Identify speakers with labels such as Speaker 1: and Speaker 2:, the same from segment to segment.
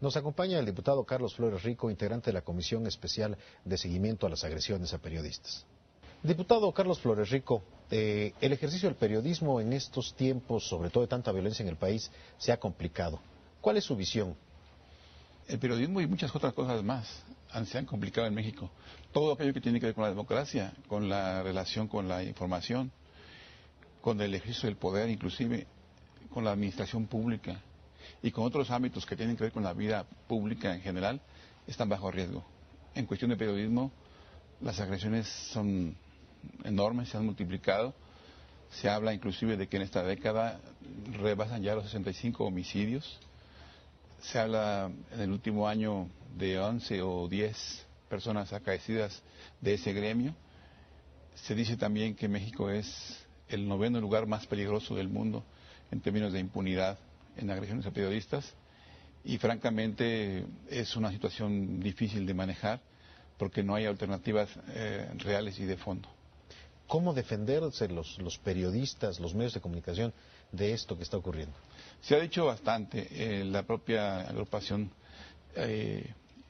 Speaker 1: Nos acompaña el diputado Carlos Flores Rico, integrante de la Comisión Especial de Seguimiento a las Agresiones a Periodistas. Diputado Carlos Flores Rico, el ejercicio del periodismo en estos tiempos, sobre todo de tanta violencia en el país, se ha complicado. ¿Cuál es su visión?
Speaker 2: El periodismo y muchas otras cosas más se han complicado en México. Todo aquello que tiene que ver con la democracia, con la relación con la información, con el ejercicio del poder, inclusive con la administración pública y con otros ámbitos que tienen que ver con la vida pública en general, están bajo riesgo. En cuestión de periodismo, las agresiones son enormes, se han multiplicado. Se habla inclusive de que en esta década rebasan ya los 65 homicidios. Se habla en el último año de 11 o 10 personas acaecidas de ese gremio. Se dice también que México es el 9º lugar más peligroso del mundo en términos de impunidad en agresiones a periodistas, y francamente es una situación difícil de manejar porque no hay alternativas reales y de fondo.
Speaker 1: ¿Cómo defenderse los periodistas, los medios de comunicación de esto que está ocurriendo?
Speaker 2: Se ha dicho bastante. La propia agrupación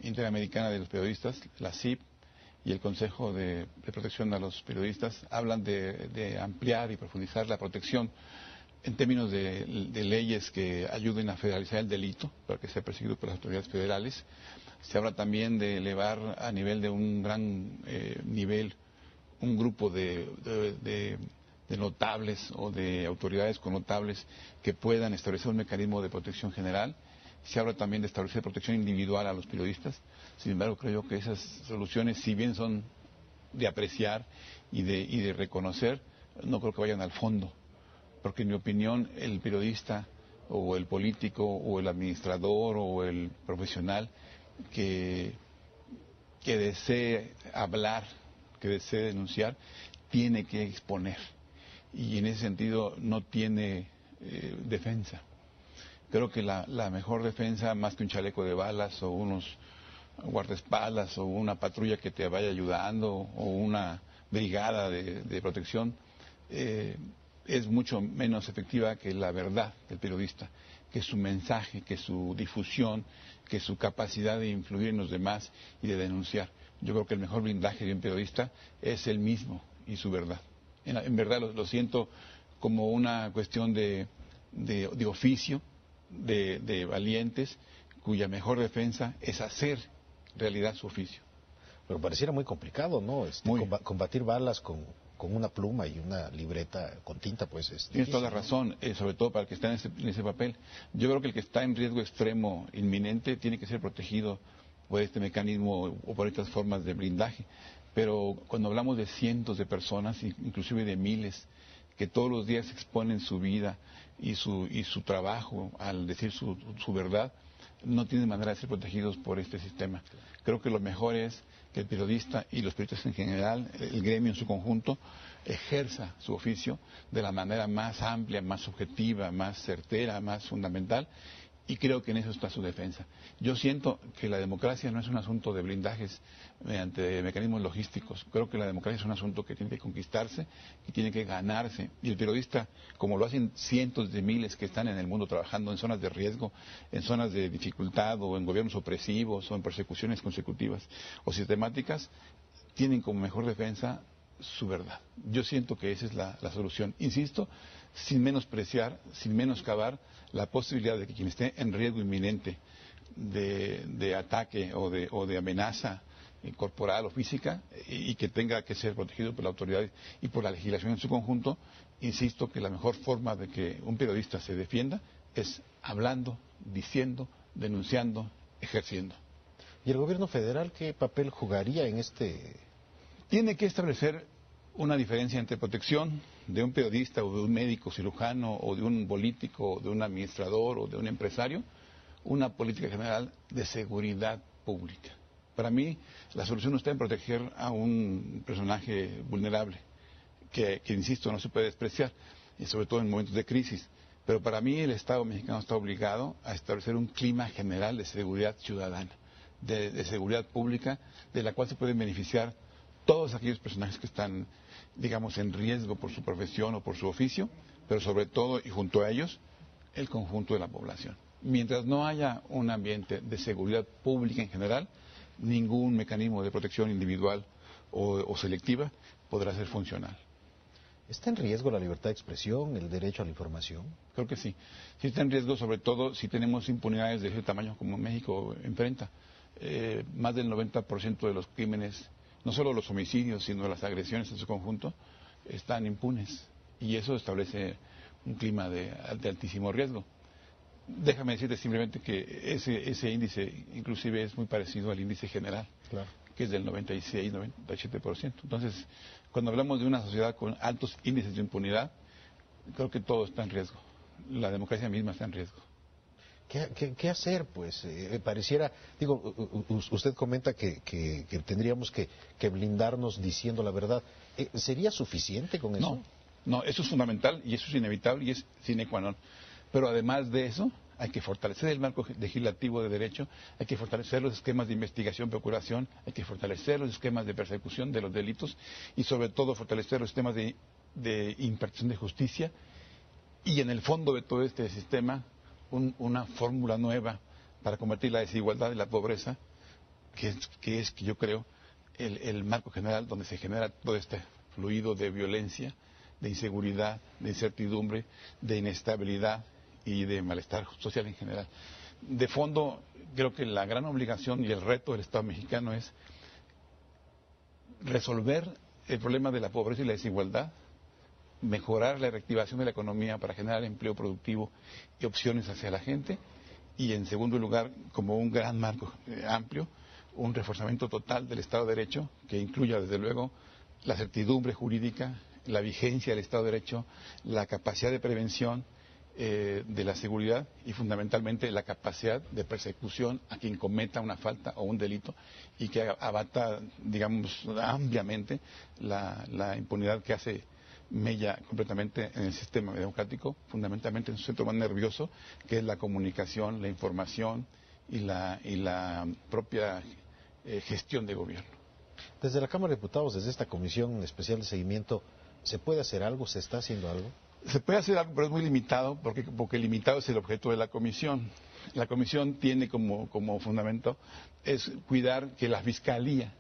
Speaker 2: interamericana de los periodistas, la CIP, y el Consejo de Protección a los Periodistas hablan de ampliar y profundizar la protección en términos de leyes que ayuden a federalizar el delito para que sea perseguido por las autoridades federales. Se habla también de elevar a nivel de un gran nivel un grupo de notables o de autoridades connotables que puedan establecer un mecanismo de protección general. Se habla también de establecer protección individual a los periodistas. Sin embargo, creo que esas soluciones, si bien son de apreciar y de reconocer, no creo que vayan al fondo. Porque en mi opinión el periodista o el político o el administrador o el profesional que desee hablar, que desee denunciar, tiene que exponer. Y en ese sentido no tiene defensa. Creo que la mejor defensa, más que un chaleco de balas o unos guardaespaldas o una patrulla que te vaya ayudando o una brigada de protección, es mucho menos efectiva que la verdad del periodista, que su mensaje, que su difusión, que su capacidad de influir en los demás y de denunciar. Yo creo que el mejor blindaje de un periodista es él mismo y su verdad. En verdad lo siento como una cuestión de oficio, de valientes, cuya mejor defensa es hacer realidad su oficio.
Speaker 1: Pero pareciera muy complicado, ¿no? Combatir balas con una pluma y una libreta con tinta, pues es difícil.
Speaker 2: Tienes toda la razón, sobre todo para el que está en ese papel. Yo creo que el que está en riesgo extremo inminente tiene que ser protegido por este mecanismo o por estas formas de blindaje. Pero cuando hablamos de cientos de personas, inclusive de miles, que todos los días exponen su vida y su trabajo al decir su verdad, no tienen manera de ser protegidos por este sistema. Creo que lo mejor es que el periodista y los periodistas en general, el gremio en su conjunto, ejerza su oficio de la manera más amplia, más objetiva, más certera, más fundamental, y creo que en eso está su defensa. Yo siento que la democracia no es un asunto de blindajes mediante mecanismos logísticos. Creo que la democracia es un asunto que tiene que conquistarse, que tiene que ganarse. Y el periodista, como lo hacen cientos de miles que están en el mundo trabajando en zonas de riesgo, en zonas de dificultad o en gobiernos opresivos o en persecuciones consecutivas o sistemáticas, tienen como mejor defensa su verdad. Yo siento que esa es la solución. Insisto, sin menospreciar, sin menoscabar la posibilidad de que quien esté en riesgo inminente de ataque o de amenaza corporal o física y que tenga que ser protegido por la autoridad y por la legislación en su conjunto, insisto que la mejor forma de que un periodista se defienda es hablando, diciendo, denunciando, ejerciendo.
Speaker 1: ¿Y el gobierno federal qué papel jugaría en este...?
Speaker 2: Tiene que establecer una diferencia entre protección de un periodista o de un médico cirujano o de un político o de un administrador o de un empresario, una política general de seguridad pública. Para mí, la solución no está en proteger a un personaje vulnerable, que insisto, no se puede despreciar, y sobre todo en momentos de crisis. Pero para mí el Estado mexicano está obligado a establecer un clima general de seguridad ciudadana, de seguridad pública, de la cual se pueden beneficiar todos aquellos personajes que están, digamos, en riesgo por su profesión o por su oficio, pero sobre todo y junto a ellos, el conjunto de la población. Mientras no haya un ambiente de seguridad pública en general, ningún mecanismo de protección individual o selectiva podrá ser funcional.
Speaker 1: ¿Está en riesgo la libertad de expresión, el derecho a la información?
Speaker 2: Creo que sí. Sí está en riesgo, sobre todo si tenemos impunidades de ese tamaño como México enfrenta. Más del 90% de los crímenes, no solo los homicidios, sino las agresiones en su conjunto, están impunes. Y eso establece un clima de altísimo riesgo. Déjame decirte simplemente que ese índice inclusive es muy parecido al índice general,
Speaker 1: Claro.
Speaker 2: que es del 96-97%. Entonces, cuando hablamos de una sociedad con altos índices de impunidad, creo que todo está en riesgo. La democracia misma está en riesgo.
Speaker 1: ¿Qué hacer? Pues pareciera, digo, usted comenta que tendríamos que blindarnos diciendo la verdad. ¿Sería suficiente con eso?
Speaker 2: No, eso es fundamental y eso es inevitable y es sine qua non. Pero además de eso, hay que fortalecer el marco legislativo de derecho, hay que fortalecer los esquemas de investigación, procuración, hay que fortalecer los esquemas de persecución de los delitos y sobre todo fortalecer los sistemas de impartición de justicia y en el fondo de todo este sistema una fórmula nueva para combatir la desigualdad y la pobreza, que yo creo, el marco general donde se genera todo este fluido de violencia, de inseguridad, de incertidumbre, de inestabilidad y de malestar social en general. De fondo, creo que la gran obligación y el reto del Estado mexicano es resolver el problema de la pobreza y la desigualdad, mejorar la reactivación de la economía para generar empleo productivo y opciones hacia la gente, y en segundo lugar, como un gran marco amplio, un reforzamiento total del Estado de Derecho que incluya desde luego la certidumbre jurídica, la vigencia del Estado de Derecho, la capacidad de prevención de la seguridad y fundamentalmente la capacidad de persecución a quien cometa una falta o un delito y que abata, digamos, ampliamente la impunidad que hace mella completamente en el sistema democrático, fundamentalmente en su centro más nervioso, que es la comunicación, la información y la propia gestión de gobierno.
Speaker 1: Desde la Cámara de Diputados, desde esta Comisión Especial de Seguimiento, ¿se puede hacer algo? ¿Se está haciendo algo?
Speaker 2: Se puede hacer algo, pero es muy limitado, porque limitado es el objeto de la comisión. La comisión tiene como fundamento es cuidar que la Fiscalía,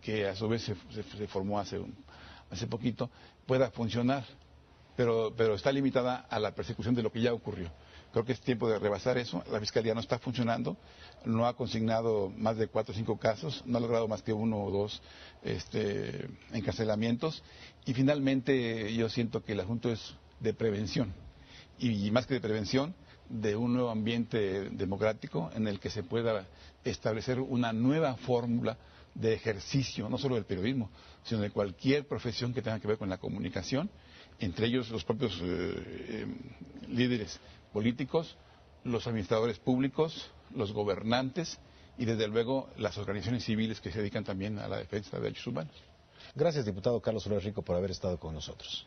Speaker 2: que a su vez se formó hace poquito, pueda funcionar, pero está limitada a la persecución de lo que ya ocurrió. Creo que es tiempo de rebasar eso. La Fiscalía no está funcionando, no ha consignado más de 4 o 5 casos, no ha logrado más que 1 o 2 encarcelamientos. Y finalmente yo siento que el asunto es de prevención. Y más que de prevención, de un nuevo ambiente democrático en el que se pueda establecer una nueva fórmula de ejercicio, no solo del periodismo, sino de cualquier profesión que tenga que ver con la comunicación, entre ellos los propios líderes políticos, los administradores públicos, los gobernantes y desde luego las organizaciones civiles que se dedican también a la defensa de derechos humanos.
Speaker 1: Gracias, diputado Carlos Flores Rico, por haber estado con nosotros.